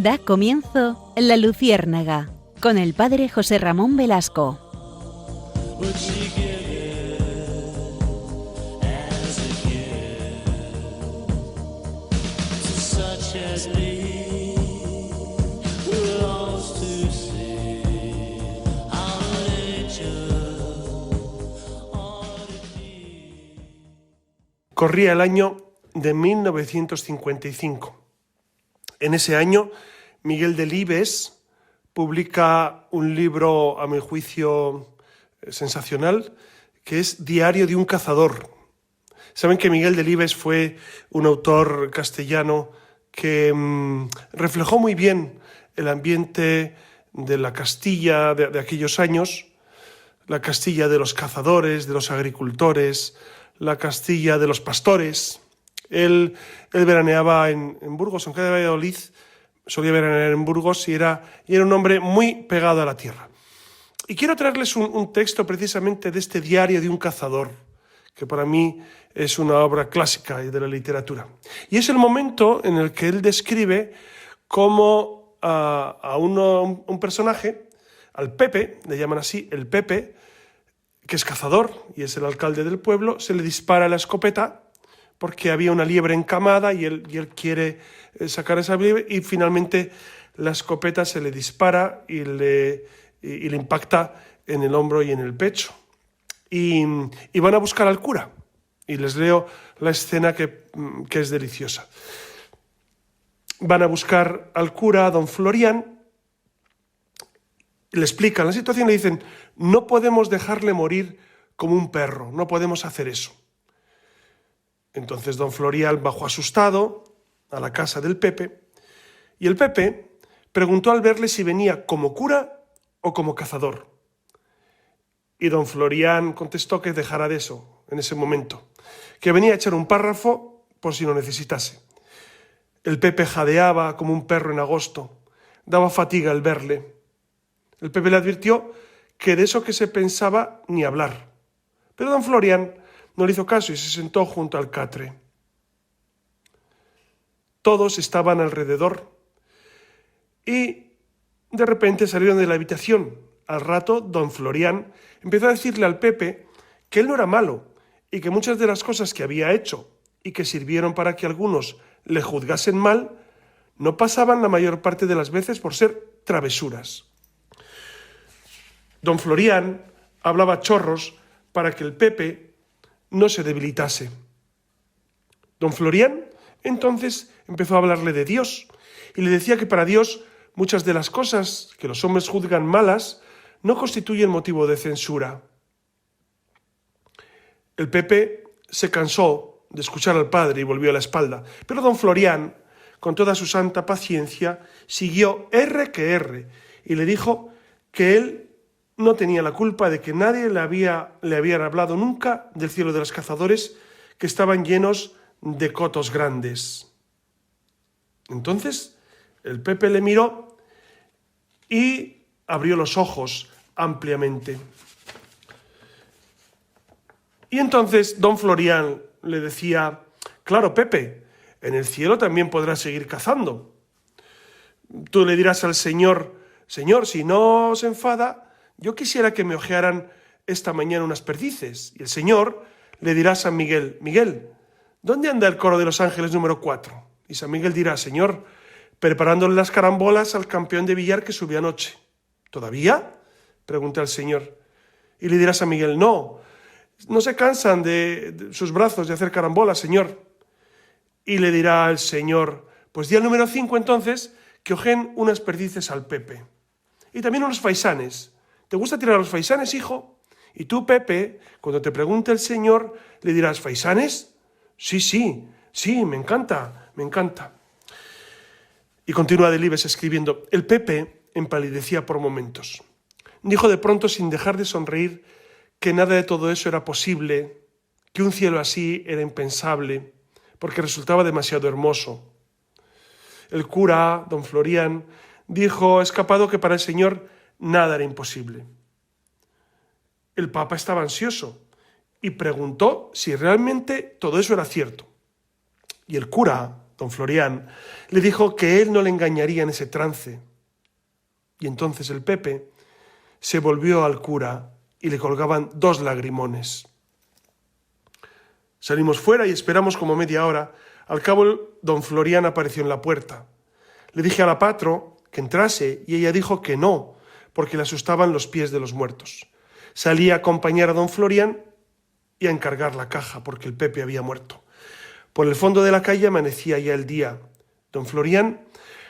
Da comienzo La Luciérnaga, con el padre José Ramón Velasco. Corría el año de 1955. En ese año, Miguel Delibes publica un libro, a mi juicio, sensacional, que es Diario de un cazador. Saben que Miguel Delibes fue un autor castellano que reflejó muy bien el ambiente de la Castilla de aquellos años, la Castilla de los cazadores, de los agricultores, la Castilla de los pastores. Él veraneaba en Burgos, aunque de Valladolid, solía veranear en Burgos y era un hombre muy pegado a la tierra. Y quiero traerles un texto precisamente de este Diario de un cazador, que para mí es una obra clásica de la literatura. Y es el momento en el que él describe cómo a un personaje, al Pepe, le llaman así, el Pepe, que es cazador y es el alcalde del pueblo, se le dispara la escopeta porque había una liebre encamada y él quiere sacar esa liebre y finalmente la escopeta se le dispara y le impacta en el hombro y en el pecho. Y van a buscar al cura. Y les leo la escena que es deliciosa. Van a buscar al cura, a don Florián, le explican la situación y le dicen: no podemos dejarle morir como un perro, no podemos hacer eso. Entonces don Florián bajó asustado a la casa del Pepe y el Pepe preguntó al verle si venía como cura o como cazador. Y don Florián contestó que dejara de eso en ese momento, que venía a echar un párrafo por si lo necesitase. El Pepe jadeaba como un perro en agosto, daba fatiga al verle. El Pepe le advirtió que de eso que se pensaba ni hablar. Pero don Florián no le hizo caso y se sentó junto al catre. Todos estaban alrededor y de repente salieron de la habitación. Al rato, don Florián empezó a decirle al Pepe que él no era malo y que muchas de las cosas que había hecho y que sirvieron para que algunos le juzgasen mal no pasaban la mayor parte de las veces por ser travesuras. Don Florián hablaba chorros para que el Pepe no se debilitase. Don Florián entonces empezó a hablarle de Dios y le decía que para Dios muchas de las cosas que los hombres juzgan malas no constituyen motivo de censura. El Pepe se cansó de escuchar al padre y volvió la espalda, pero don Florián, con toda su santa paciencia, siguió R que R y le dijo que él no tenía la culpa de que nadie le había hablado nunca del cielo de los cazadores, que estaban llenos de cotos grandes. Entonces el Pepe le miró y abrió los ojos ampliamente. Y entonces don Florián le decía: claro, Pepe, en el cielo también podrás seguir cazando. Tú le dirás al Señor: Señor, si no se enfada, yo quisiera que me ojearan esta mañana unas perdices. Y el Señor le dirá a San Miguel: Miguel, ¿dónde anda el coro de los ángeles número 4? Y San Miguel dirá: Señor, preparándole las carambolas al campeón de billar que subió anoche. ¿Todavía?, pregunta el Señor. Y le dirá a San Miguel: no se cansan de sus brazos de hacer carambolas, Señor. Y le dirá el Señor: pues di al número 5 entonces que ojeen unas perdices al Pepe. Y también unos faisanes. ¿Te gusta tirar a los faisanes, hijo? Y tú, Pepe, cuando te pregunte el Señor, le dirás: ¿faisanes? Sí, me encanta. Y continúa Delibes escribiendo: el Pepe empalidecía por momentos. Dijo de pronto, sin dejar de sonreír, que nada de todo eso era posible, que un cielo así era impensable, porque resultaba demasiado hermoso. El cura, don Florián, dijo escapado que para el Señor nada era imposible. El Papa estaba ansioso y preguntó si realmente todo eso era cierto. Y el cura, don Florián, le dijo que él no le engañaría en ese trance. Y entonces el Pepe se volvió al cura y le colgaban 2 lagrimones. Salimos fuera y esperamos como media hora. Al cabo, don Florián apareció en la puerta. Le dije a la patro que entrase y ella dijo que no, porque le asustaban los pies de los muertos. Salí a acompañar a don Florián y a encargar la caja, porque el Pepe había muerto. Por el fondo de la calle amanecía ya el día. Don Florián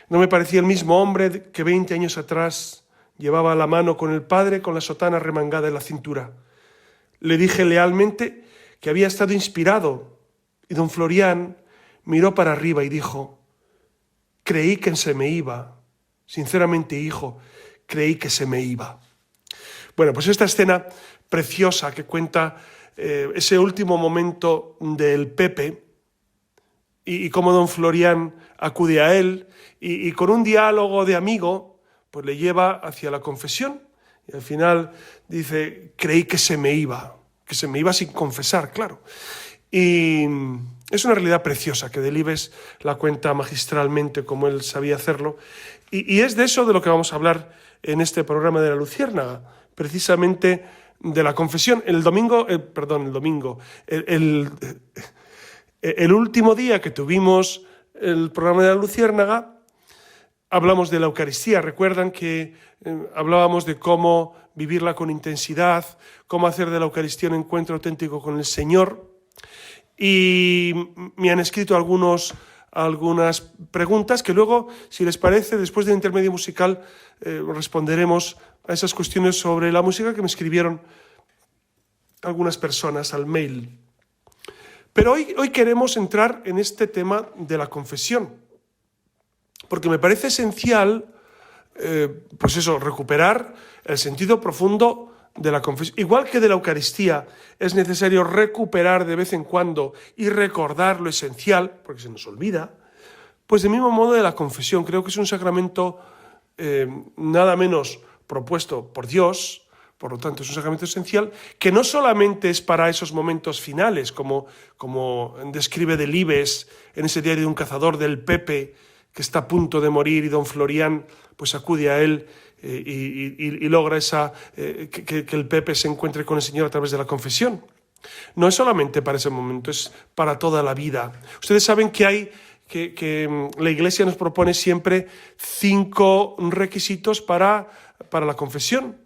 no me parecía el mismo hombre que 20 años atrás llevaba la mano con el padre con la sotana remangada en la cintura. Le dije lealmente que había estado inspirado y don Florián miró para arriba y dijo: creí que se me iba. Sinceramente, hijo, creí que se me iba. Bueno, pues esta escena preciosa que cuenta ese último momento del Pepe y cómo don Florián acude a él y con un diálogo de amigo pues le lleva hacia la confesión y al final dice: creí que se me iba sin confesar, claro. Y es una realidad preciosa que Delibes la cuenta magistralmente como él sabía hacerlo y es de eso de lo que vamos a hablar en este programa de La Luciérnaga, precisamente de la confesión. El último día que tuvimos el programa de La Luciérnaga, hablamos de la Eucaristía. Recuerdan que hablábamos de cómo vivirla con intensidad, cómo hacer de la Eucaristía un encuentro auténtico con el Señor. Y me han escrito algunas preguntas que luego, si les parece, después del intermedio musical, responderemos a esas cuestiones sobre la música que me escribieron algunas personas al mail. Pero hoy queremos entrar en este tema de la confesión, porque me parece esencial, recuperar el sentido profundo de la confesión. Igual que de la Eucaristía es necesario recuperar de vez en cuando y recordar lo esencial, porque se nos olvida, pues del mismo modo de la confesión. Creo que es un sacramento nada menos propuesto por Dios, por lo tanto es un sacramento esencial, que no solamente es para esos momentos finales, como describe Delibes en ese diario de un cazador del Pepe, que está a punto de morir y don Florián pues acude a él y logra que el Pepe se encuentre con el Señor a través de la confesión. No es solamente para ese momento, es para toda la vida. Ustedes saben que la Iglesia nos propone siempre 5 requisitos para la confesión,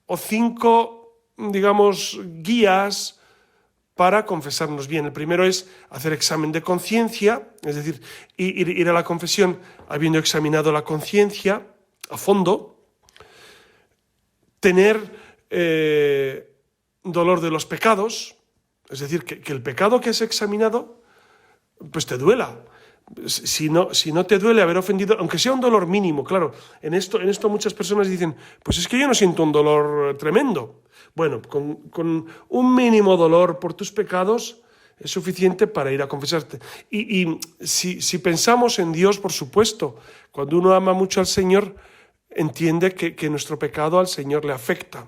o 5, digamos, guías para confesarnos bien. El primero es hacer examen de conciencia, es decir, ir a la confesión habiendo examinado la conciencia a fondo, tener dolor de los pecados, es decir, que el pecado que has examinado pues te duela. Si no te duele haber ofendido, aunque sea un dolor mínimo, claro, en esto muchas personas dicen: pues es que yo no siento un dolor tremendo. Bueno, con un mínimo dolor por tus pecados es suficiente para ir a confesarte. Y si pensamos en Dios, por supuesto, cuando uno ama mucho al Señor, entiende que nuestro pecado al Señor le afecta.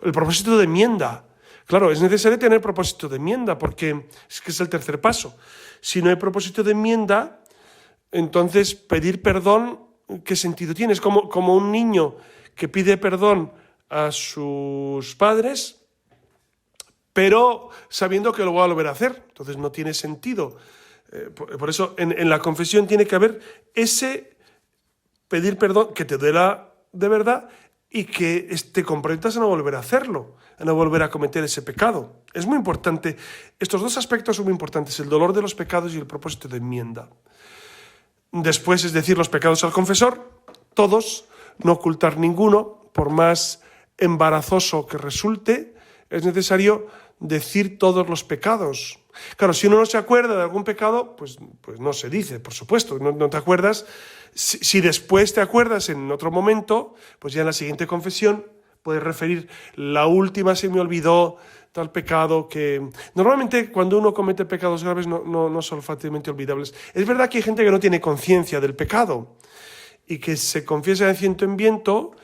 El propósito de enmienda. Claro, es necesario tener propósito de enmienda porque es el tercer paso. Si no hay propósito de enmienda, entonces pedir perdón, ¿qué sentido tiene? Es como un niño que pide perdón a sus padres, pero sabiendo que lo va a volver a hacer. Entonces no tiene sentido. Por eso en la confesión tiene que haber ese pedir perdón que te duela de verdad y que te comprometas a no volver a hacerlo, a no volver a cometer ese pecado. Es muy importante. Estos 2 aspectos son muy importantes, el dolor de los pecados y el propósito de enmienda. Después, es decir, los pecados al confesor, todos, no ocultar ninguno, por más embarazoso que resulte, es necesario decir todos los pecados. Claro, si uno no se acuerda de algún pecado, pues no se dice, por supuesto, no te acuerdas. Si después te acuerdas en otro momento, pues ya en la siguiente confesión puedes referir: la última se me olvidó tal pecado que... Normalmente cuando uno comete pecados graves no son fácilmente olvidables. Es verdad que hay gente que no tiene conciencia del pecado y que se confiesa de ciento en viento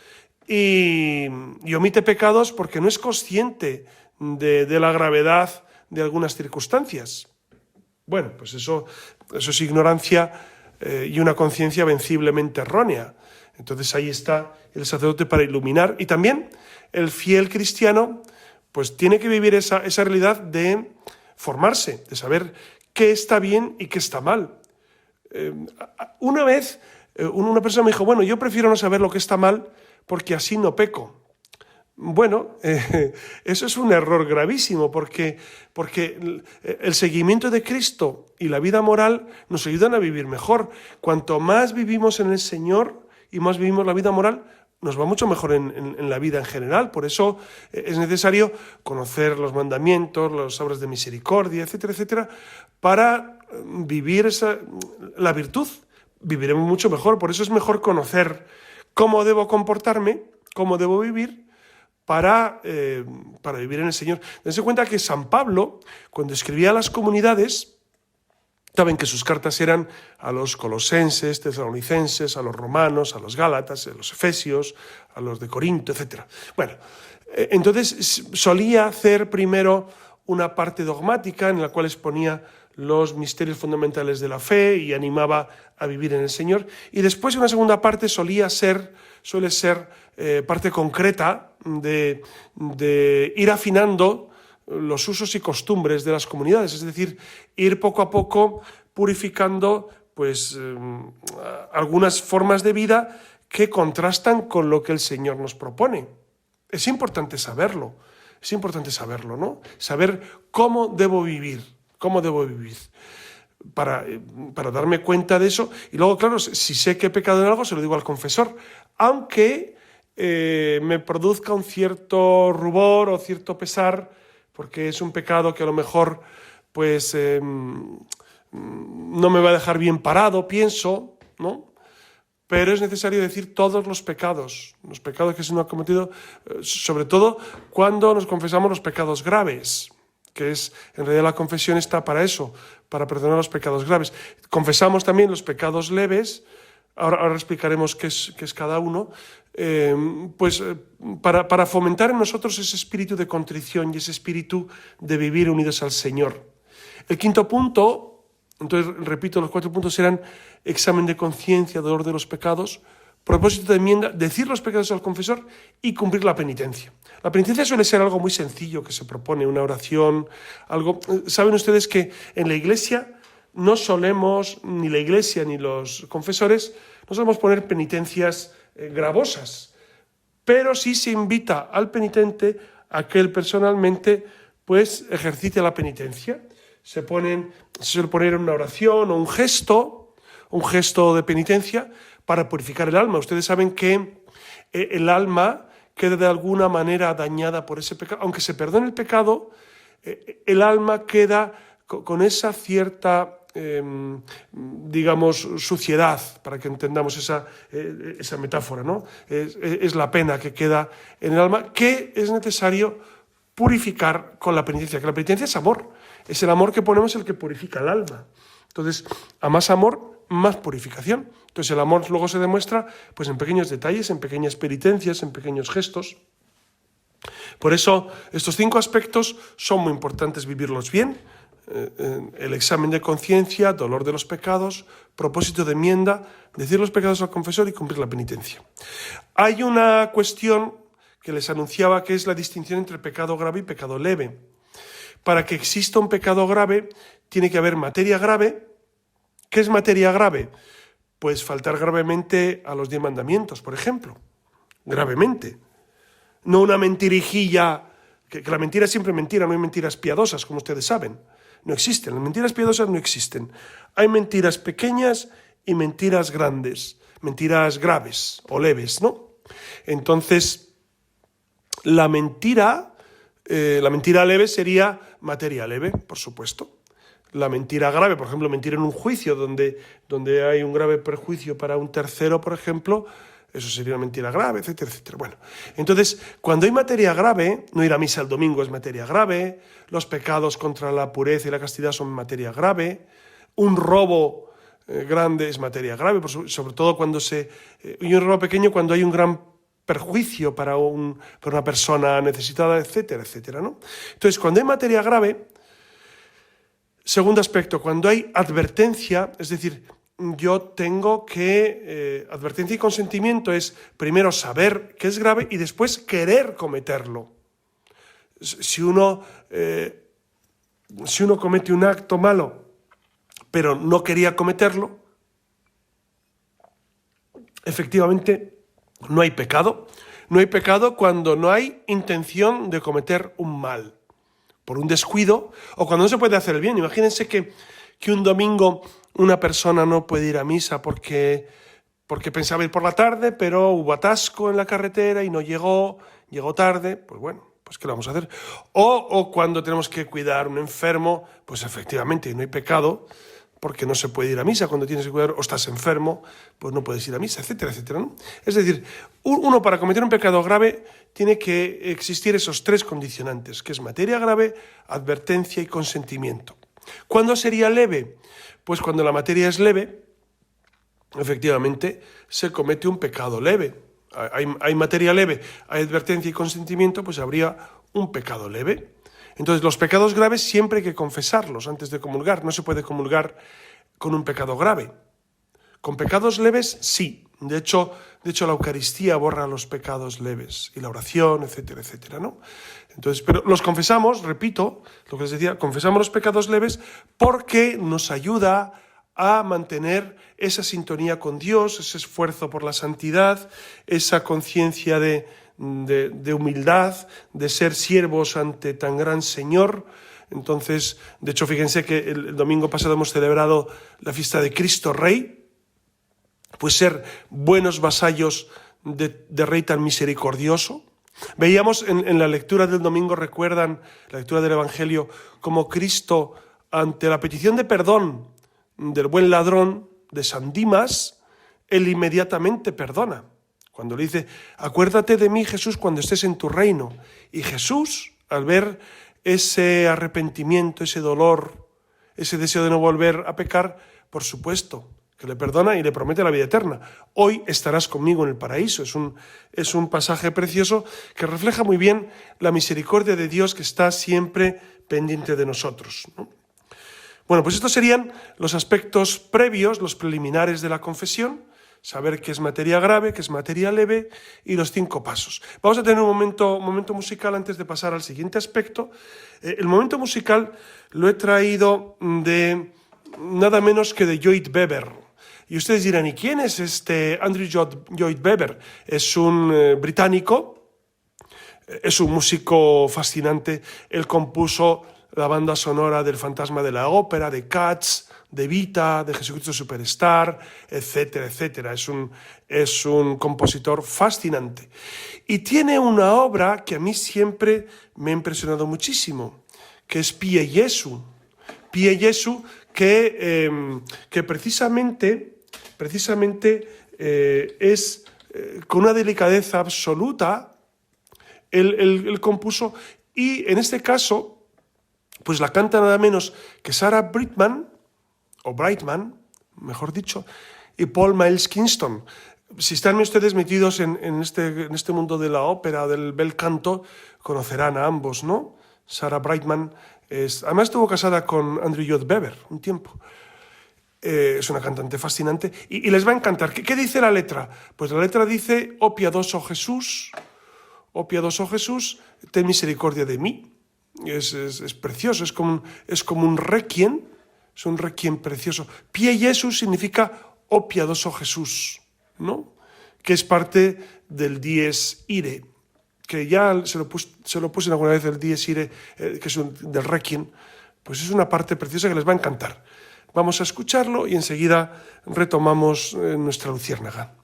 y omite pecados porque no es consciente de la gravedad de algunas circunstancias. Bueno, pues eso es ignorancia y una conciencia venciblemente errónea. Entonces ahí está el sacerdote para iluminar. Y también el fiel cristiano pues tiene que vivir esa realidad de formarse, de saber qué está bien y qué está mal. Una vez una persona me dijo, bueno, yo prefiero no saber lo que está mal porque así no peco. Bueno, eso es un error gravísimo porque el seguimiento de Cristo y la vida moral nos ayudan a vivir mejor. Cuanto más vivimos en el Señor y más vivimos la vida moral, nos va mucho mejor en la vida en general. Por eso es necesario conocer los mandamientos, las obras de misericordia, etcétera, etcétera, para vivir la virtud. Viviremos mucho mejor. Por eso es mejor conocer cómo debo comportarme, cómo debo vivir, para vivir en el Señor. Dense cuenta que San Pablo, cuando escribía a las comunidades, saben que sus cartas eran a los colosenses, tesalonicenses, a los romanos, a los gálatas, a los efesios, a los de Corinto, etc. Bueno, entonces solía hacer primero una parte dogmática en la cual exponía los misterios fundamentales de la fe y animaba a vivir en el Señor. Y después una segunda parte suele ser parte concreta de ir afinando los usos y costumbres de las comunidades, es decir, ir poco a poco purificando pues algunas formas de vida que contrastan con lo que el Señor nos propone. Es importante saberlo, ¿no? Saber cómo debo vivir, para darme cuenta de eso. Y luego, claro, si sé que he pecado en algo, se lo digo al confesor, aunque me produzca un cierto rubor o cierto pesar, porque es un pecado que a lo mejor pues no me va a dejar bien parado, pienso, ¿no? Pero es necesario decir todos los pecados que se nos han cometido, sobre todo cuando nos confesamos los pecados graves, que es, en realidad la confesión está para eso, para perdonar los pecados graves. Confesamos también los pecados leves, ahora explicaremos qué es cada uno, para fomentar en nosotros ese espíritu de contrición y ese espíritu de vivir unidos al Señor. El quinto punto, entonces repito, los 4 puntos eran examen de conciencia, dolor de los pecados, propósito de enmienda, decir los pecados al confesor y cumplir la penitencia. La penitencia suele ser algo muy sencillo que se propone, una oración, algo. Saben ustedes que en la Iglesia no solemos, ni la Iglesia ni los confesores, no solemos poner penitencias gravosas, pero sí se invita al penitente a que él personalmente pues ejercite la penitencia. Se suele poner una oración o un gesto de penitencia para purificar el alma. Ustedes saben que el alma queda de alguna manera dañada por ese pecado. Aunque se perdone el pecado, el alma queda con esa cierta, suciedad, para que entendamos esa metáfora, ¿no? Es la pena que queda en el alma, que es necesario purificar con la penitencia, que la penitencia es amor, es el amor que ponemos el que purifica el alma. Entonces, a más amor, más purificación. Entonces el amor luego se demuestra pues en pequeños detalles, en pequeñas penitencias, en pequeños gestos. Por eso estos 5 aspectos son muy importantes vivirlos bien. El examen de conciencia, dolor de los pecados, propósito de enmienda, decir los pecados al confesor y cumplir la penitencia. Hay una cuestión que les anunciaba, que es la distinción entre pecado grave y pecado leve. Para que exista un pecado grave tiene que haber materia grave. ¿Qué es materia grave? Pues faltar gravemente a los 10 mandamientos, por ejemplo. Gravemente. No una mentirijilla, que la mentira es siempre mentira, no hay mentiras piadosas, como ustedes saben. No existen, las mentiras piadosas no existen. Hay mentiras pequeñas y mentiras grandes, mentiras graves o leves, ¿no? Entonces, la mentira leve sería materia leve, por supuesto. La mentira grave, por ejemplo, mentir en un juicio donde hay un grave perjuicio para un tercero, por ejemplo, eso sería una mentira grave, etcétera, etcétera. Bueno, entonces, cuando hay materia grave, no ir a misa el domingo es materia grave, los pecados contra la pureza y la castidad son materia grave, un robo grande es materia grave, sobre todo y un robo pequeño cuando hay un gran perjuicio para una persona necesitada, etcétera, etcétera, ¿no? Entonces, cuando hay materia grave, Segundo aspecto, cuando hay advertencia, es decir, yo tengo que, advertencia y consentimiento es primero saber que es grave y después querer cometerlo. Si uno comete un acto malo, pero no quería cometerlo, efectivamente no hay pecado. No hay pecado cuando no hay intención de cometer un mal, por un descuido, o cuando no se puede hacer el bien. Imagínense que un domingo una persona no puede ir a misa porque pensaba ir por la tarde, pero hubo atasco en la carretera y no llegó tarde, pues bueno, pues ¿qué le vamos a hacer? O cuando tenemos que cuidar a un enfermo, pues efectivamente no hay pecado, porque no se puede ir a misa cuando tienes que cuidar, o estás enfermo, pues no puedes ir a misa, etcétera, etcétera, ¿no? Es decir, uno para cometer un pecado grave tiene que existir esos tres condicionantes, que es materia grave, advertencia y consentimiento. ¿Cuándo sería leve? Pues cuando la materia es leve, efectivamente, se comete un pecado leve. Hay materia leve, hay advertencia y consentimiento, pues habría un pecado leve. Entonces, los pecados graves siempre hay que confesarlos antes de comulgar. No se puede comulgar con un pecado grave. Con pecados leves, sí. De hecho, la Eucaristía borra los pecados leves y la oración, etcétera, etcétera, ¿no? Entonces, pero los confesamos, repito, lo que les decía, confesamos los pecados leves porque nos ayuda a mantener esa sintonía con Dios, ese esfuerzo por la santidad, esa conciencia de humildad, de ser siervos ante tan gran Señor. Entonces, de hecho, fíjense que el domingo pasado hemos celebrado la fiesta de Cristo Rey, pues ser buenos vasallos de Rey tan misericordioso. Veíamos en la lectura del domingo, recuerdan, la lectura del Evangelio, como Cristo, ante la petición de perdón del buen ladrón, de San Dimas, él inmediatamente perdona. Cuando le dice, acuérdate de mí, Jesús, cuando estés en tu reino. Y Jesús, al ver ese arrepentimiento, ese dolor, ese deseo de no volver a pecar, por supuesto, que le perdona y le promete la vida eterna. Hoy estarás conmigo en el paraíso. Es un pasaje precioso que refleja muy bien la misericordia de Dios que está siempre pendiente de nosotros, ¿no? Bueno, pues estos serían los aspectos previos, los preliminares de la confesión. Saber qué es materia grave, qué es materia leve y los 5 pasos. Vamos a tener un momento musical antes de pasar al siguiente aspecto. El momento musical lo he traído de nada menos que de Lloyd Webber. Y ustedes dirán, ¿y quién es este Andrew Lloyd Webber? Es un británico, es un músico fascinante. Él compuso la banda sonora del Fantasma de la Ópera, de Cats, de Evita, de Jesucristo Superstar, etcétera, etcétera. Es un compositor fascinante. Y tiene una obra que a mí siempre me ha impresionado muchísimo, que es Pie Jesu. Pie Jesu, que precisamente es con una delicadeza absoluta, él compuso, y en este caso, pues la canta nada menos que Sarah Brightman, o Brightman, mejor dicho, y Paul Miles Kingston. Si están ustedes metidos en este mundo de la ópera, del bel canto, conocerán a ambos, ¿no? Sarah Brightman además estuvo casada con Andrew Lloyd Webber un tiempo. Es una cantante fascinante y les va a encantar. ¿Qué dice la letra? Pues la letra dice, oh piadoso Jesús, ten misericordia de mí. Es precioso, es como un requiem, es un requiem precioso. Pie Jesús significa, oh piadoso Jesús, ¿no? Que es parte del dies irae, que ya se lo puse alguna vez, el dies irae, que es del requiem, pues es una parte preciosa que les va a encantar. Vamos a escucharlo y enseguida retomamos nuestra luciérnaga.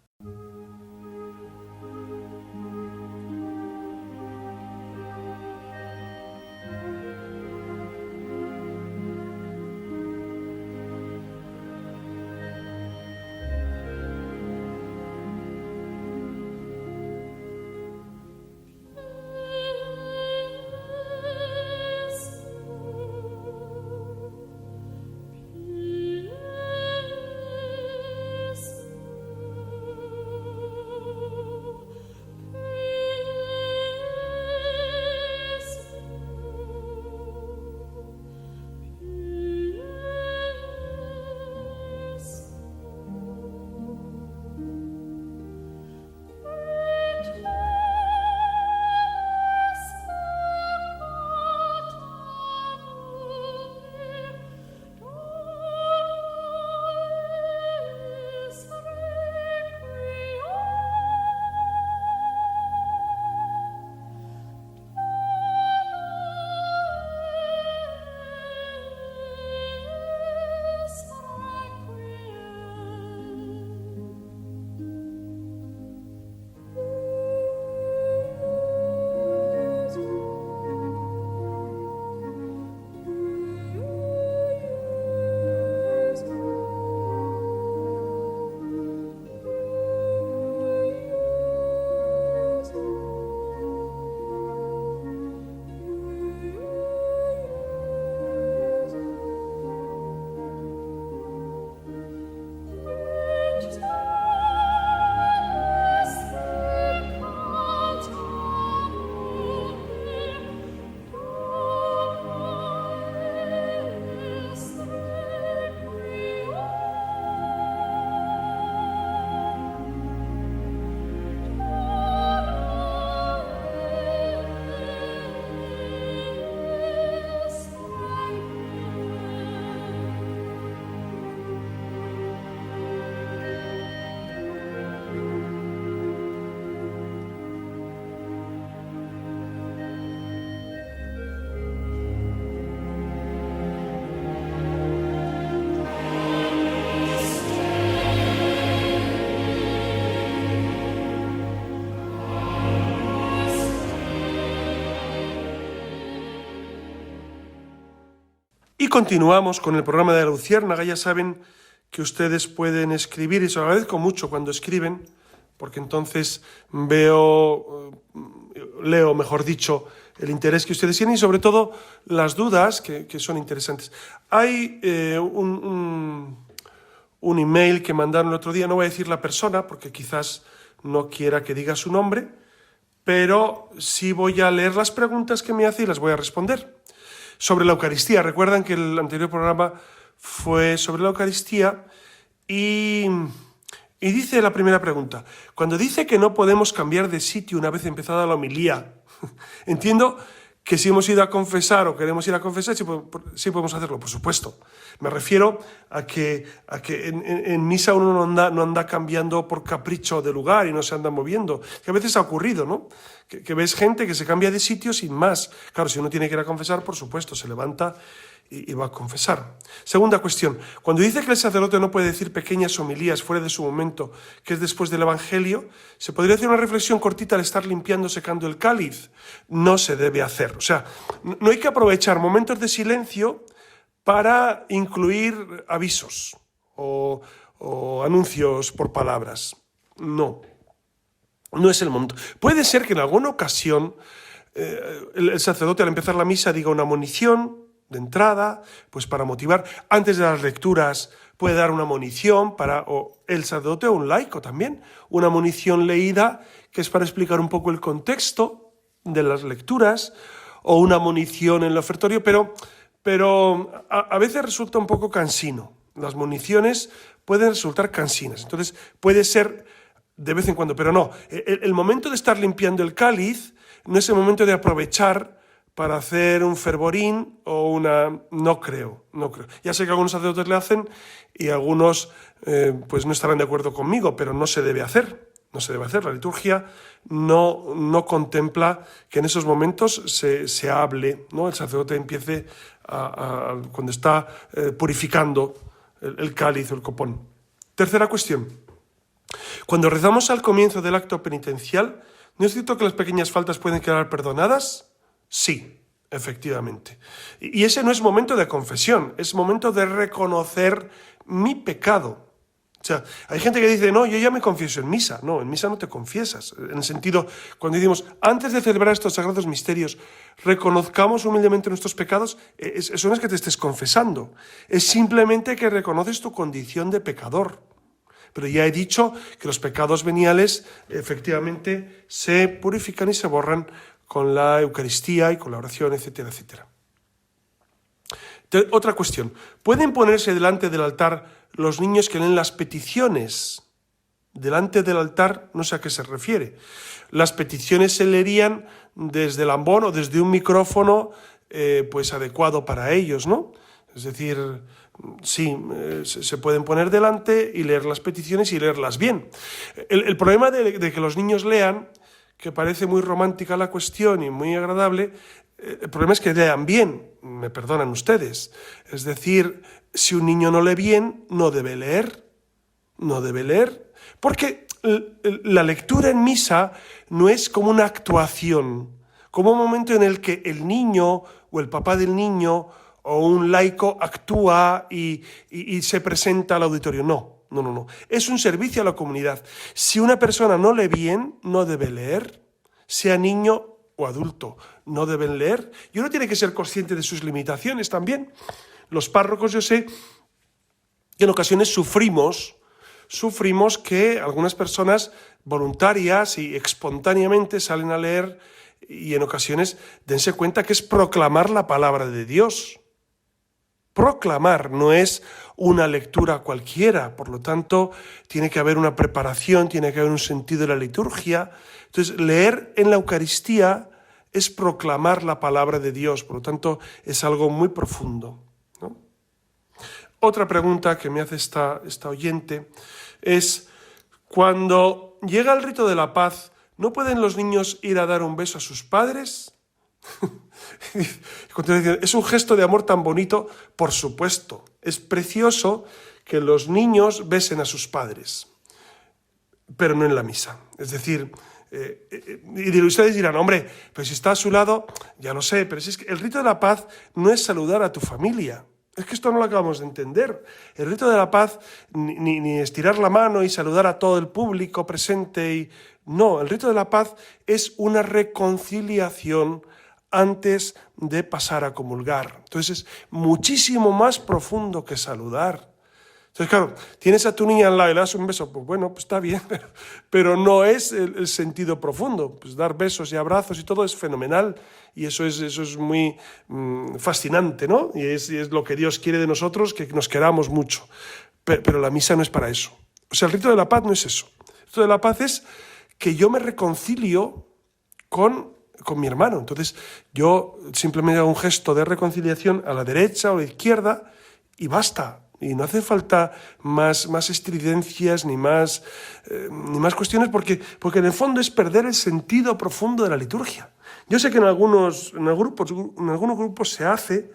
continuamos con el programa de la Luciérnaga. Ya saben que ustedes pueden escribir, y se lo agradezco mucho cuando escriben, porque entonces leo, mejor dicho, el interés que ustedes tienen y sobre todo las dudas que son interesantes. Hay un email que mandaron el otro día, no voy a decir la persona porque quizás no quiera que diga su nombre, pero sí voy a leer las preguntas que me hace y las voy a responder. Sobre la Eucaristía, recuerdan que el anterior programa fue sobre la Eucaristía y dice la primera pregunta, cuando dice que no podemos cambiar de sitio una vez empezada la homilía, entiendo que si hemos ido a confesar o queremos ir a confesar, sí podemos hacerlo, por supuesto. Me refiero a que en misa uno no anda cambiando por capricho de lugar y no se anda moviendo. Que a veces ha ocurrido, ¿no? Que ves gente que se cambia de sitio sin más. Claro, si uno tiene que ir a confesar, por supuesto, se levanta y va a confesar. Segunda cuestión. Cuando dice que el sacerdote no puede decir pequeñas homilías fuera de su momento, que es después del Evangelio, ¿se podría hacer una reflexión cortita al estar limpiando, secando el cáliz? No se debe hacer. O sea, no hay que aprovechar momentos de silencio para incluir avisos o anuncios por palabras. No es el momento. Puede ser que en alguna ocasión el sacerdote al empezar la misa diga una monición de entrada, pues para motivar. Antes de las lecturas puede dar una monición o el sacerdote o un laico también, una monición leída que es para explicar un poco el contexto de las lecturas, o una monición en el ofertorio, pero a veces resulta un poco cansino. Las moniciones pueden resultar cansinas, entonces puede ser de vez en cuando, pero no. El momento de estar limpiando el cáliz no es el momento de aprovechar para hacer un fervorín o una... No creo. Ya sé que algunos sacerdotes le hacen y algunos pues no estarán de acuerdo conmigo, pero no se debe hacer. No se debe hacer. La liturgia no contempla que en esos momentos se hable, ¿no? El sacerdote empiece cuando está purificando el cáliz o el copón. Tercera cuestión. Cuando rezamos al comienzo del acto penitencial, ¿no es cierto que las pequeñas faltas pueden quedar perdonadas? Sí, efectivamente. Y ese no es momento de confesión, es momento de reconocer mi pecado. O sea, hay gente que dice, no, yo ya me confieso en misa. No, en misa no te confiesas. En el sentido, cuando decimos, antes de celebrar estos sagrados misterios, reconozcamos humildemente nuestros pecados, eso no es que te estés confesando, es simplemente que reconoces tu condición de pecador. Pero ya he dicho que los pecados veniales efectivamente se purifican y se borran con la Eucaristía y con la oración, etcétera, etcétera. Otra cuestión. ¿Pueden ponerse delante del altar los niños que leen las peticiones? Delante del altar, no sé a qué se refiere. Las peticiones se leerían desde el ambón o desde un micrófono pues adecuado para ellos, ¿no? Es decir, sí, se pueden poner delante y leer las peticiones y leerlas bien. El problema de que los niños lean, que parece muy romántica la cuestión y muy agradable, el problema es que lean bien, me perdonan ustedes. Es decir, si un niño no lee bien, no debe leer, porque la lectura en misa no es como una actuación, como un momento en el que el niño o el papá del niño o un laico actúa y se presenta al auditorio. No. Es un servicio a la comunidad. Si una persona no lee bien, no debe leer. Sea niño o adulto, no deben leer. Y uno tiene que ser consciente de sus limitaciones también. Los párrocos, yo sé que en ocasiones sufrimos que algunas personas voluntarias y espontáneamente salen a leer y en ocasiones dense cuenta que es proclamar la palabra de Dios. Proclamar no es una lectura cualquiera, por lo tanto tiene que haber una preparación, tiene que haber un sentido de la liturgia. Entonces leer en la Eucaristía es proclamar la palabra de Dios, por lo tanto es algo muy profundo, ¿no? Otra pregunta que me hace esta oyente es, cuando llega el rito de la paz, ¿no pueden los niños ir a dar un beso a sus padres? Es un gesto de amor tan bonito, por supuesto. Es precioso que los niños besen a sus padres, pero no en la misa. Es decir, y ustedes dirán, hombre, pero si está a su lado, ya lo sé, pero si es que el rito de la paz no es saludar a tu familia. Es que esto no lo acabamos de entender. El rito de la paz, ni estirar la mano y saludar a todo el público presente. No, el rito de la paz es una reconciliación antes de pasar a comulgar. Entonces es muchísimo más profundo que saludar. Entonces, claro, tienes a tu niña al lado y le das un beso, pues bueno, pues está bien, pero no es el sentido profundo. Pues dar besos y abrazos y todo es fenomenal y eso es muy fascinante, ¿no? Y es lo que Dios quiere de nosotros, que nos queramos mucho. Pero la misa no es para eso. O sea, el rito de la paz no es eso. El rito de la paz es que yo me reconcilio con mi hermano. Entonces, yo simplemente hago un gesto de reconciliación a la derecha o a la izquierda y basta. Y no hace falta más estridencias ni más cuestiones porque en el fondo es perder el sentido profundo de la liturgia. Yo sé que en algunos grupos se hace,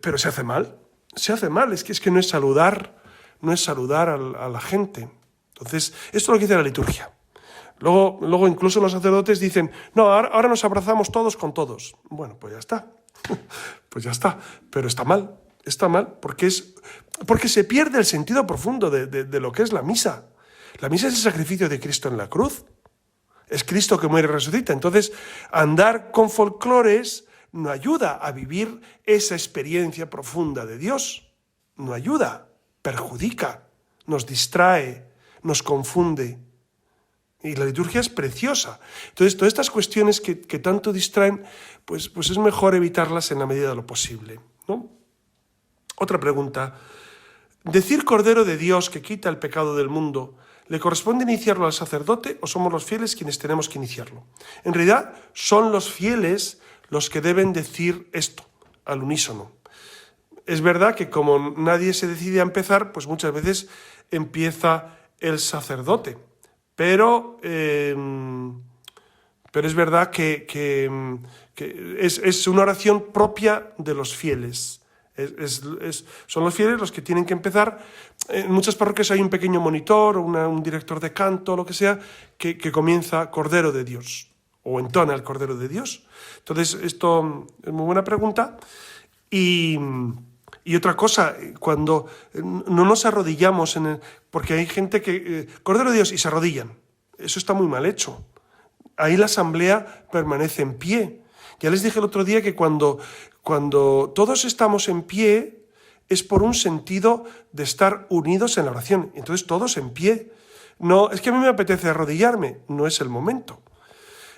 pero se hace mal. Se hace mal, es que no es saludar a la gente. Entonces, esto es lo que dice la liturgia. Luego incluso los sacerdotes dicen, no, ahora nos abrazamos todos con todos. Bueno, pues ya está. Pues ya está, pero está mal. Está mal porque se pierde el sentido profundo de lo que es la misa. La misa es el sacrificio de Cristo en la cruz. Es Cristo que muere y resucita. Entonces, andar con folclores no ayuda a vivir esa experiencia profunda de Dios. No ayuda, perjudica, nos distrae, nos confunde. Y la liturgia es preciosa. Entonces, todas estas cuestiones que tanto distraen, pues es mejor evitarlas en la medida de lo posible, ¿no? Otra pregunta. ¿Decir Cordero de Dios que quita el pecado del mundo, le corresponde iniciarlo al sacerdote o somos los fieles quienes tenemos que iniciarlo? En realidad, son los fieles los que deben decir esto, al unísono. Es verdad que como nadie se decide a empezar, pues muchas veces empieza el sacerdote. Pero es verdad que es una oración propia de los fieles. Son los fieles los que tienen que empezar. En muchas parroquias hay un pequeño monitor, un director de canto, lo que sea, que comienza Cordero de Dios, o entona el Cordero de Dios. Entonces, esto es muy buena pregunta. Y otra cosa, cuando no nos arrodillamos, porque hay gente que, Cordero de Dios, y se arrodillan. Eso está muy mal hecho. Ahí la asamblea permanece en pie. Ya les dije el otro día que cuando todos estamos en pie es por un sentido de estar unidos en la oración. Entonces todos en pie. No, es que a mí me apetece arrodillarme, no es el momento.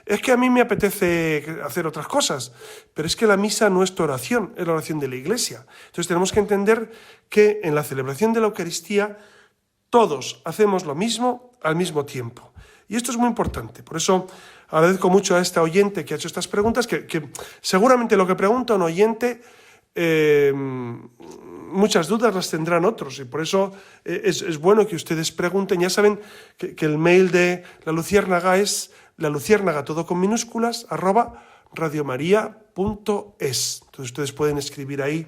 Es que a mí me apetece hacer otras cosas, pero es que la misa no es tu oración, es la oración de la Iglesia. Entonces tenemos que entender que en la celebración de la Eucaristía todos hacemos lo mismo al mismo tiempo. Y esto es muy importante. Por eso agradezco mucho a esta oyente que ha hecho estas preguntas, que seguramente lo que pregunta un oyente, muchas dudas las tendrán otros. Y por eso es bueno que ustedes pregunten. Ya saben que el mail de La Luciérnaga es laluciérnaga, todo con minúsculas, @radiomaria.es. Entonces ustedes pueden escribir ahí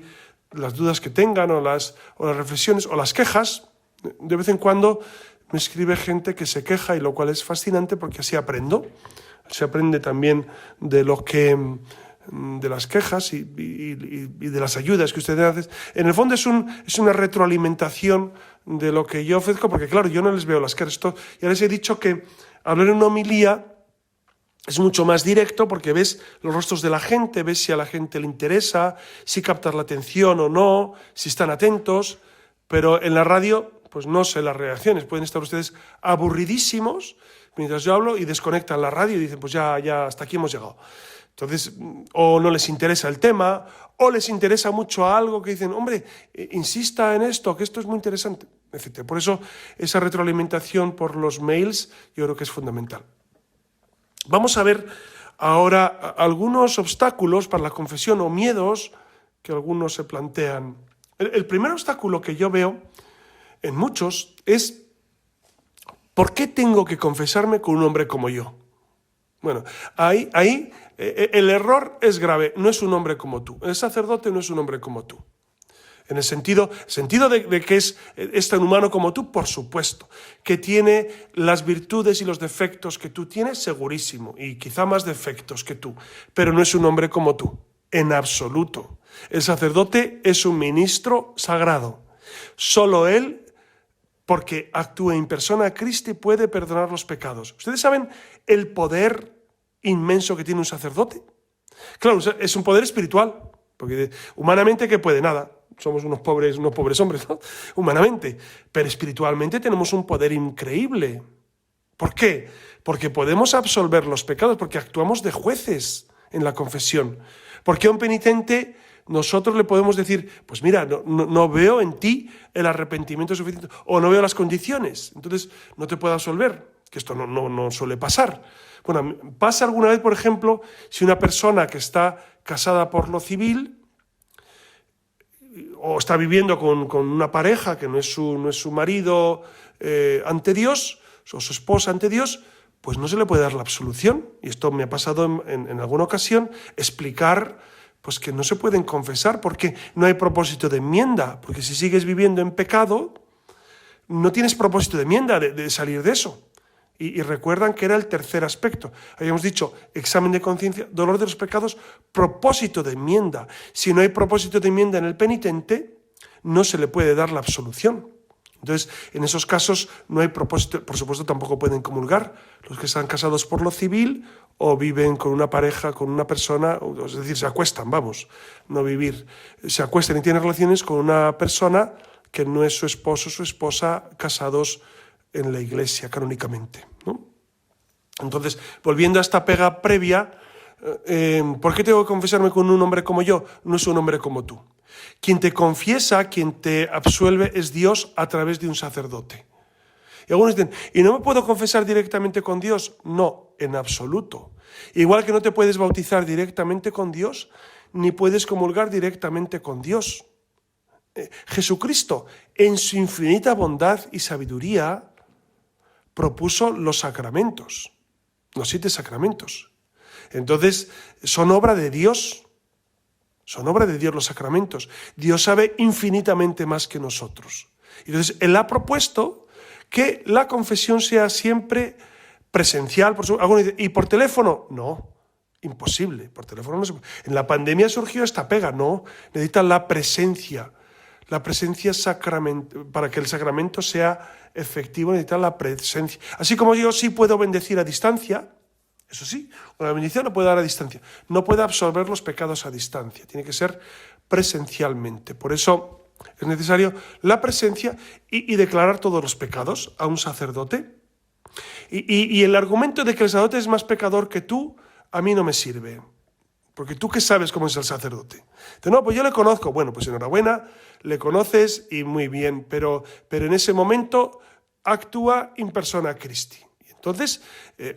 las dudas que tengan o las reflexiones o las quejas. De vez en cuando me escribe gente que se queja, y lo cual es fascinante porque así aprendo. Se aprende también de las quejas y de las ayudas que ustedes hacen. En el fondo es una retroalimentación de lo que yo ofrezco, porque claro, yo no les veo las caras. Ya les he dicho que hablar en una homilía es mucho más directo porque ves los rostros de la gente, ves si a la gente le interesa, si captas la atención o no, si están atentos, pero en la radio pues no sé las reacciones. Pueden estar ustedes aburridísimos mientras yo hablo y desconectan la radio y dicen, pues ya hasta aquí hemos llegado. Entonces, o no les interesa el tema, o les interesa mucho algo que dicen, hombre, insista en esto, que esto es muy interesante, etc. Por eso, esa retroalimentación por los mails yo creo que es fundamental. Vamos a ver ahora algunos obstáculos para la confesión o miedos que algunos se plantean. El primer obstáculo que yo veo en muchos es ¿por qué tengo que confesarme con un hombre como yo? Bueno, ahí el error es grave, no es un hombre como tú. El sacerdote no es un hombre como tú. En el sentido de que es tan humano como tú, por supuesto. Que tiene las virtudes y los defectos que tú tienes, segurísimo. Y quizá más defectos que tú. Pero no es un hombre como tú. en absoluto. El sacerdote es un ministro sagrado. Solo él, porque actúa in persona Christi, puede perdonar los pecados. ¿Ustedes saben el poder inmenso que tiene un sacerdote? Claro, es un poder espiritual, porque humanamente ¿qué puede? Nada. Somos unos pobres hombres, ¿no? Humanamente. Pero espiritualmente tenemos un poder increíble. ¿Por qué? Porque podemos absolver los pecados, porque actuamos de jueces en la confesión. Porque a un penitente nosotros le podemos decir, pues mira, no veo en ti el arrepentimiento suficiente, o no veo las condiciones, entonces no te puedo absolver, que esto no suele pasar. Bueno, pasa alguna vez, por ejemplo, si una persona que está casada por lo civil o está viviendo con una pareja que no es su marido ante Dios, o su esposa ante Dios, pues no se le puede dar la absolución. Y esto me ha pasado en alguna ocasión, explicar pues que no se pueden confesar porque no hay propósito de enmienda, porque si sigues viviendo en pecado, no tienes propósito de enmienda de salir de eso. Y recuerdan que era el tercer aspecto. Habíamos dicho examen de conciencia, dolor de los pecados, propósito de enmienda. Si no hay propósito de enmienda en el penitente, no se le puede dar la absolución. Entonces, en esos casos no hay propósito, por supuesto tampoco pueden comulgar los que están casados por lo civil o viven con una pareja, con una persona, es decir, se acuestan, no vivir, se acuestan y tienen relaciones con una persona que no es su esposo o su esposa, casados en la iglesia canónicamente, ¿no? Entonces, volviendo a esta pega previa, ¿por qué tengo que confesarme con un hombre como yo? No es un hombre como tú. Quien te confiesa, quien te absuelve es Dios a través de un sacerdote. Y algunos dicen, ¿y no me puedo confesar directamente con Dios? No, en absoluto. Igual que no te puedes bautizar directamente con Dios, ni puedes comulgar directamente con Dios. Jesucristo, en su infinita bondad y sabiduría, propuso los sacramentos, los 7 sacramentos. Entonces, son obra de Dios. Son obra de Dios los sacramentos. Dios sabe infinitamente más que nosotros. Entonces, Él ha propuesto que la confesión sea siempre presencial. Algunos dicen, ¿y por teléfono? No, imposible. Por teléfono no se puede. En la pandemia surgió esta pega, no. Necesitan la presencia. La presencia para que el sacramento sea efectivo, necesita la presencia. Así como yo sí puedo bendecir a distancia, eso sí, una bendición no puede dar a distancia, no puede absolver los pecados a distancia, tiene que ser presencialmente. Por eso es necesario la presencia y declarar todos los pecados a un sacerdote. Y el argumento de que el sacerdote es más pecador que tú, a mí no me sirve. Porque tú, ¿qué sabes cómo es el sacerdote? Entonces, no, pues yo le conozco. Bueno, pues enhorabuena, le conoces y muy bien, pero en ese momento actúa in persona Christi. Entonces,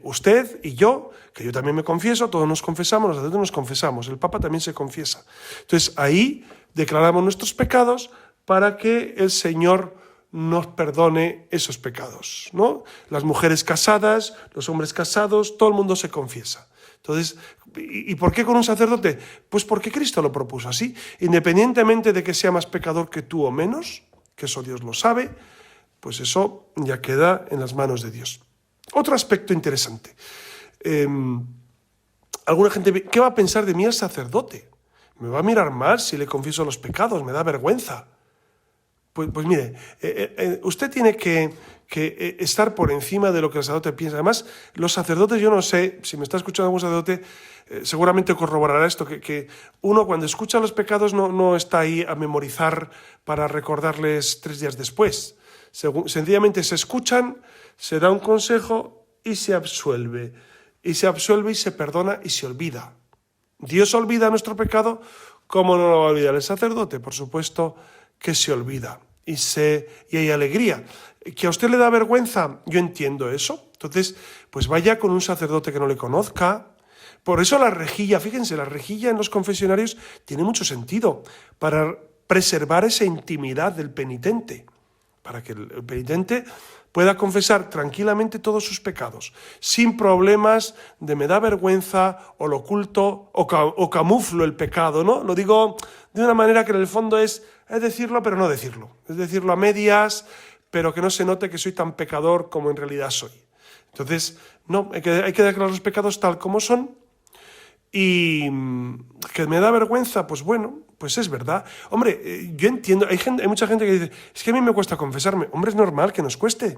usted y yo, que yo también me confieso, todos nos confesamos, los sacerdotes nos confesamos, el Papa también se confiesa. Entonces, ahí declaramos nuestros pecados para que el Señor nos perdone esos pecados, ¿no? Las mujeres casadas, los hombres casados, todo el mundo se confiesa. Entonces, ¿y por qué con un sacerdote? Pues porque Cristo lo propuso así. Independientemente de que sea más pecador que tú o menos, que eso Dios lo sabe, pues eso ya queda en las manos de Dios. Otro aspecto interesante. Alguna gente, ¿qué va a pensar de mí el sacerdote? ¿Me va a mirar mal si le confieso los pecados? ¿Me da vergüenza? Pues mire, usted tiene que estar por encima de lo que el sacerdote piensa. Además, los sacerdotes, yo no sé, si me está escuchando algún sacerdote, seguramente corroborará esto, que uno cuando escucha los pecados no está ahí a memorizar para recordarles 3 días después. Sencillamente se escuchan, se da un consejo y se absuelve. Y se absuelve y se perdona y se olvida. Dios olvida nuestro pecado, ¿cómo no lo va a olvidar el sacerdote? Por supuesto que se olvida y hay alegría. ¿Que a usted le da vergüenza? Yo entiendo eso. Entonces, pues vaya con un sacerdote que no le conozca. Por eso la rejilla, fíjense, la rejilla en los confesionarios tiene mucho sentido para preservar esa intimidad del penitente, para que el penitente pueda confesar tranquilamente todos sus pecados, sin problemas de me da vergüenza o lo oculto o camuflo el pecado, ¿no? Lo digo de una manera que en el fondo es decirlo pero no decirlo, es decirlo a medias, pero que no se note que soy tan pecador como en realidad soy. Entonces, no, hay que declarar los pecados tal como son Y que me da vergüenza, pues bueno, pues es verdad. Hombre, yo entiendo, hay mucha gente que dice, es que a mí me cuesta confesarme. Hombre, es normal que nos cueste.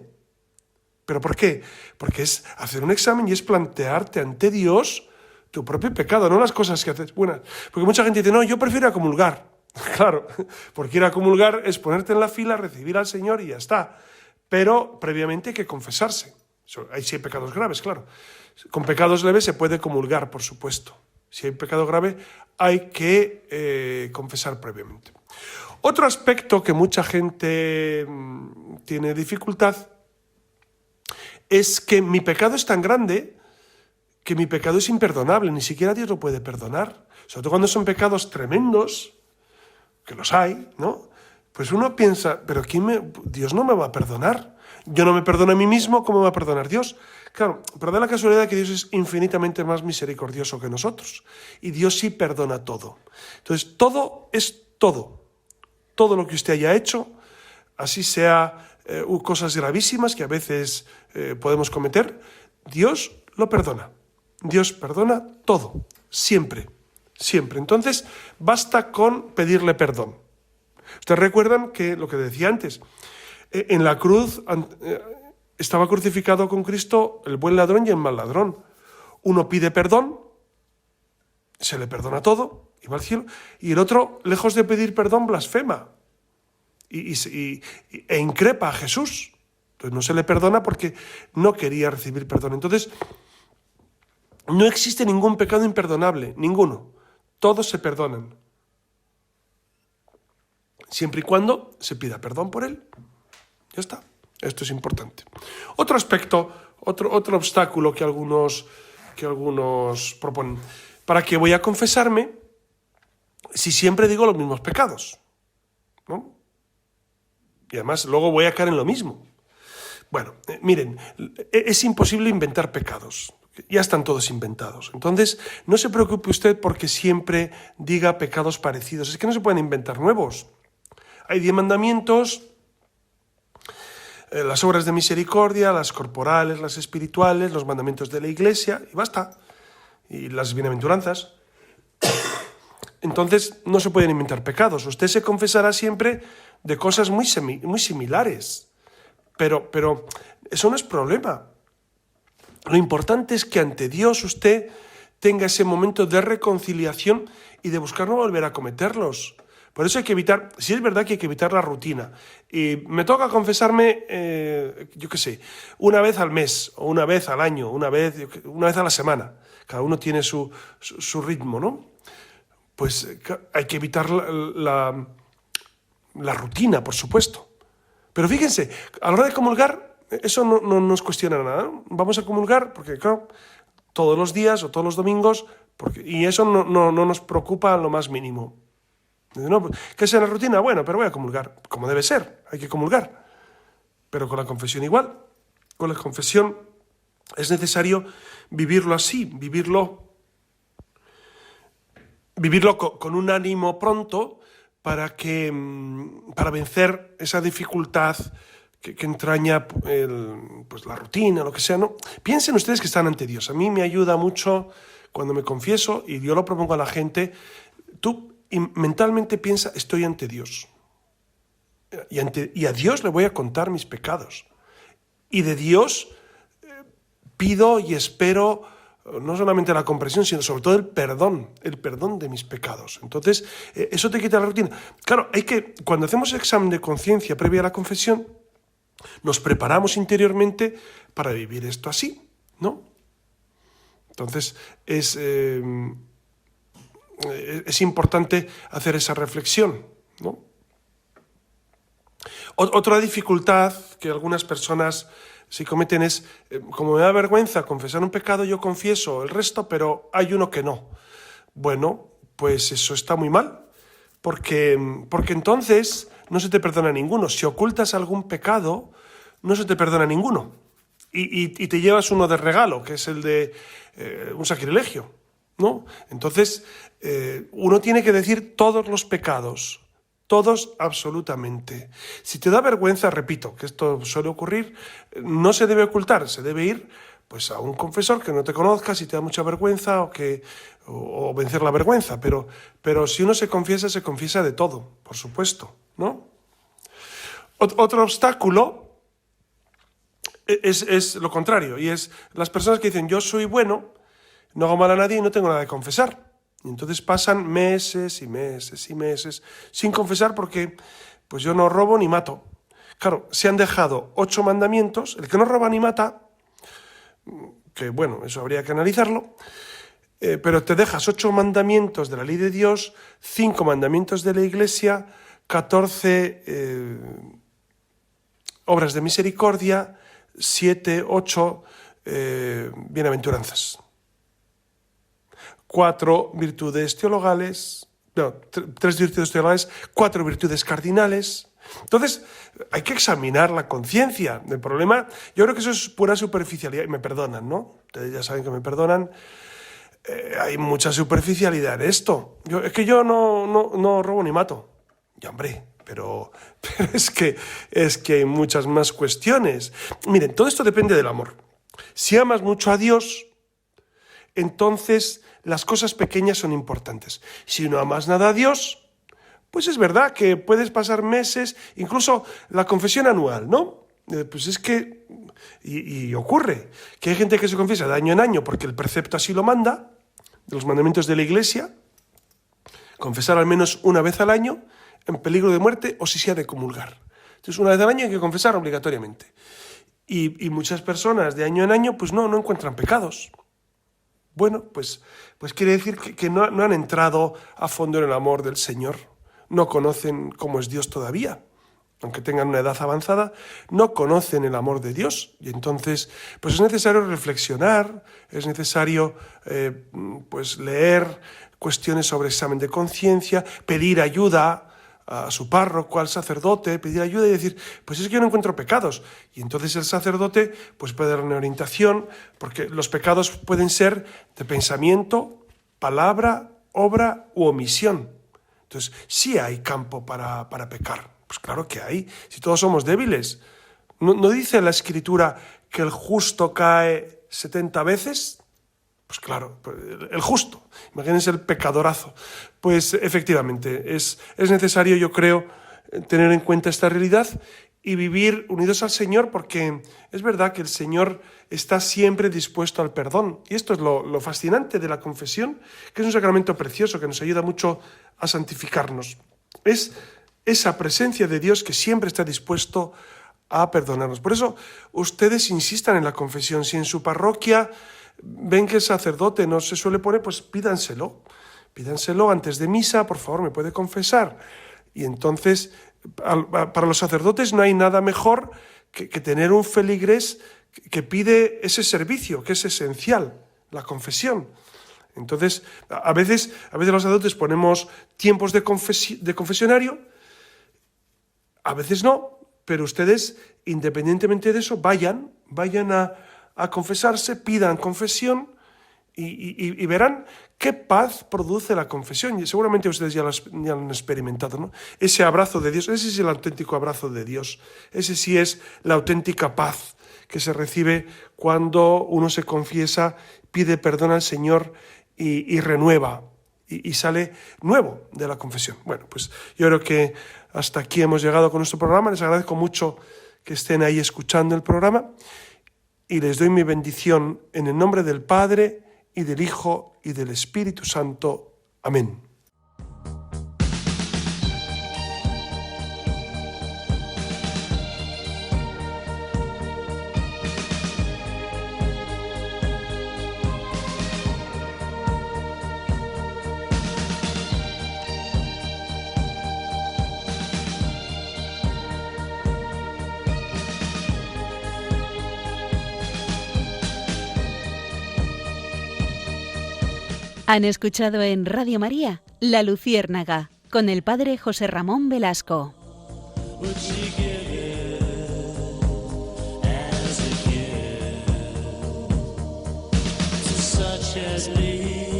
¿Pero por qué? Porque es hacer un examen y es plantearte ante Dios tu propio pecado, no las cosas que haces buenas. Porque mucha gente dice, no, yo prefiero ir a comulgar. Claro, porque ir a comulgar es ponerte en la fila, recibir al Señor y ya está. Pero previamente hay que confesarse. Hay sí hay pecados graves, claro. Con pecados leves se puede comulgar, por supuesto. Si hay pecado grave, hay que confesar previamente. Otro aspecto que mucha gente tiene dificultad es que mi pecado es tan grande que mi pecado es imperdonable, ni siquiera Dios lo puede perdonar. Sobre todo cuando son pecados tremendos, que los hay, ¿no? Pues uno piensa, pero Dios no me va a perdonar. Yo no me perdono a mí mismo, ¿cómo me va a perdonar Dios? Claro, pero da la casualidad que Dios es infinitamente más misericordioso que nosotros. Y Dios sí perdona todo. Entonces, todo es todo. Todo lo que usted haya hecho, así sea cosas gravísimas que a veces podemos cometer, Dios lo perdona. Dios perdona todo, siempre, siempre. Entonces, basta con pedirle perdón. Ustedes recuerdan que lo que decía antes, en la cruz estaba crucificado con Cristo el buen ladrón y el mal ladrón. Uno pide perdón, se le perdona todo y va al cielo, y el otro, lejos de pedir perdón, blasfema e increpa a Jesús. Entonces no se le perdona porque no quería recibir perdón. Entonces, no existe ningún pecado imperdonable, ninguno. Todos se perdonan. Siempre y cuando se pida perdón por él. Ya está. Esto es importante. Otro aspecto, otro obstáculo que algunos proponen. ¿Para qué voy a confesarme si siempre digo los mismos pecados? ¿No? Y además luego voy a caer en lo mismo. Bueno, miren, es imposible inventar pecados. Ya están todos inventados. Entonces, no se preocupe usted porque siempre diga pecados parecidos. Es que no se pueden inventar nuevos. Hay 10 mandamientos, las obras de misericordia, las corporales, las espirituales, los mandamientos de la Iglesia, y basta. Y las bienaventuranzas. Entonces, no se pueden inventar pecados. Usted se confesará siempre de cosas muy similares. Pero eso no es problema. Lo importante es que ante Dios usted tenga ese momento de reconciliación y de buscar no volver a cometerlos. Por eso hay que evitar, sí es verdad que hay que evitar la rutina. Y me toca confesarme, yo qué sé, una vez al mes, o una vez al año, una vez a la semana. Cada uno tiene su ritmo, ¿no? Pues hay que evitar la rutina, por supuesto. Pero fíjense, a la hora de comulgar, eso no nos cuestiona nada, ¿no? Vamos a comulgar porque, claro, todos los días o todos los domingos, y eso no nos preocupa en lo más mínimo. No, ¿qué sea la rutina? Bueno, pero voy a comulgar, como debe ser, hay que comulgar. Pero con la confesión igual. Con la confesión es necesario vivirlo así, vivirlo con un ánimo pronto para vencer esa dificultad que entraña pues la rutina, lo que sea, ¿no? Piensen ustedes que están ante Dios. A mí me ayuda mucho cuando me confieso, y yo lo propongo a la gente, tú mentalmente piensa, estoy ante Dios. Y a Dios le voy a contar mis pecados. Y de Dios pido y espero no solamente la comprensión, sino sobre todo el perdón de mis pecados. Entonces, eso te quita la rutina. Claro, cuando hacemos el examen de conciencia previa a la confesión, nos preparamos interiormente para vivir esto así, ¿no? Entonces, es importante hacer esa reflexión, ¿no? Otra dificultad que algunas personas sí cometen es, como me da vergüenza confesar un pecado, yo confieso el resto, pero hay uno que no. Bueno, pues eso está muy mal, porque entonces no se te perdona ninguno. Si ocultas algún pecado, no se te perdona ninguno. Y te llevas uno de regalo, que es el de un sacrilegio, ¿no? Entonces, uno tiene que decir todos los pecados, todos absolutamente. Si te da vergüenza, repito, que esto suele ocurrir, no se debe ocultar, se debe ir pues a un confesor que no te conozca si te da mucha vergüenza o vencer la vergüenza, pero si uno se confiesa de todo, por supuesto, ¿no? Otro obstáculo es lo contrario, y es las personas que dicen yo soy bueno, no hago mal a nadie y no tengo nada que confesar. Y entonces pasan meses y meses y meses sin confesar porque pues yo no robo ni mato. Claro, se han dejado 8 mandamientos, el que no roba ni mata, que bueno, eso habría que analizarlo, pero te dejas 8 mandamientos de la ley de Dios, 5 mandamientos de la Iglesia, 14 obras de misericordia, 7, 8 bienaventuranzas. 4 virtudes teologales, 3 virtudes teologales, 4 virtudes cardinales. Entonces, hay que examinar la conciencia. El problema, yo creo que eso es pura superficialidad, y me perdonan, ¿no? Ustedes ya saben que me perdonan. Hay mucha superficialidad en esto. Es que yo no robo ni mato. Ya, hombre, pero es que hay muchas más cuestiones. Miren, todo esto depende del amor. Si amas mucho a Dios, entonces las cosas pequeñas son importantes. Si no amas nada a Dios, pues es verdad que puedes pasar meses, incluso la confesión anual, ¿no? Pues es que, y ocurre, que hay gente que se confiesa de año en año porque el precepto así lo manda, de los mandamientos de la Iglesia, confesar al menos una vez al año, en peligro de muerte o si se ha de comulgar. Entonces, una vez al año hay que confesar obligatoriamente. Y muchas personas de año en año pues no encuentran pecados. Bueno, pues quiere decir que no han entrado a fondo en el amor del Señor. No conocen cómo es Dios todavía. Aunque tengan una edad avanzada, no conocen el amor de Dios. Y entonces, pues es necesario reflexionar, es necesario pues leer cuestiones sobre examen de conciencia, pedir ayuda a su párroco, al sacerdote, pedir ayuda y decir, pues es que yo no encuentro pecados. Y entonces el sacerdote pues puede dar una orientación, porque los pecados pueden ser de pensamiento, palabra, obra u omisión. Entonces, sí hay campo para pecar. Pues claro que hay, si todos somos débiles. ¿No dice la Escritura que el justo cae 70 veces? Pues claro, el justo, imagínense el pecadorazo. Pues efectivamente, es necesario, yo creo, tener en cuenta esta realidad y vivir unidos al Señor, porque es verdad que el Señor está siempre dispuesto al perdón. Y esto es lo fascinante de la confesión, que es un sacramento precioso que nos ayuda mucho a santificarnos. Es esa presencia de Dios que siempre está dispuesto a perdonarnos. Por eso, ustedes insistan en la confesión. Si en su parroquia ven que el sacerdote no se suele poner, pues pídanselo antes de misa, por favor, me puede confesar. Y entonces, para los sacerdotes no hay nada mejor que tener un feligrés que pide ese servicio, que es esencial, la confesión. Entonces, a veces los sacerdotes ponemos tiempos de confesionario, a veces no, pero ustedes, independientemente de eso, vayan a confesarse, pidan confesión y verán qué paz produce la confesión. Y seguramente ustedes ya lo han experimentado, ¿no? Ese abrazo de Dios, ese es el auténtico abrazo de Dios. Ese sí es la auténtica paz que se recibe cuando uno se confiesa, pide perdón al Señor y renueva y sale nuevo de la confesión. Bueno, pues yo creo que hasta aquí hemos llegado con nuestro programa. Les agradezco mucho que estén ahí escuchando el programa y les doy mi bendición en el nombre del Padre y del Hijo y del Espíritu Santo. Amén. Han escuchado en Radio María La Luciérnaga con el Padre José Ramón Velasco. As a gift to such as me.